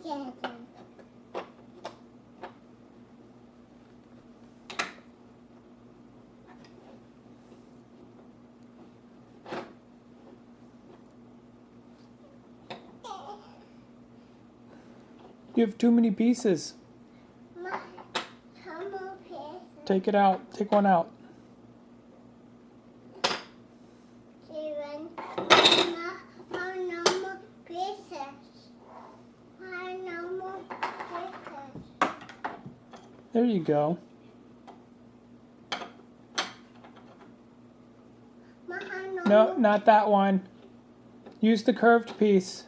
You have too many pieces. Take it out. Take one out. There you go. No, not that one. Use the curved piece.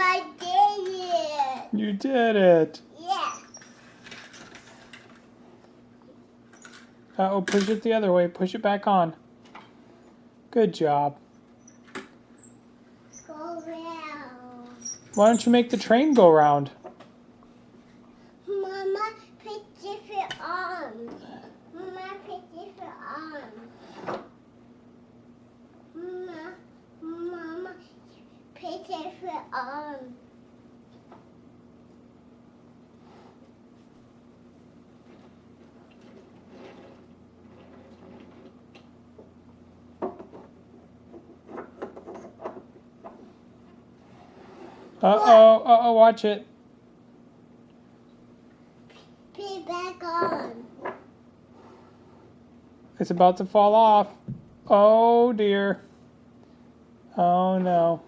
I did it. You did it. Yeah. Uh-oh, push it the other way. Push it back on. Good job. Go round. Why don't you make the train go round? Mama, put different arms. Mama, put different arms. Mama, put different arms. Uh-oh, watch it. Put it back on. It's about to fall off. Oh dear. Oh no.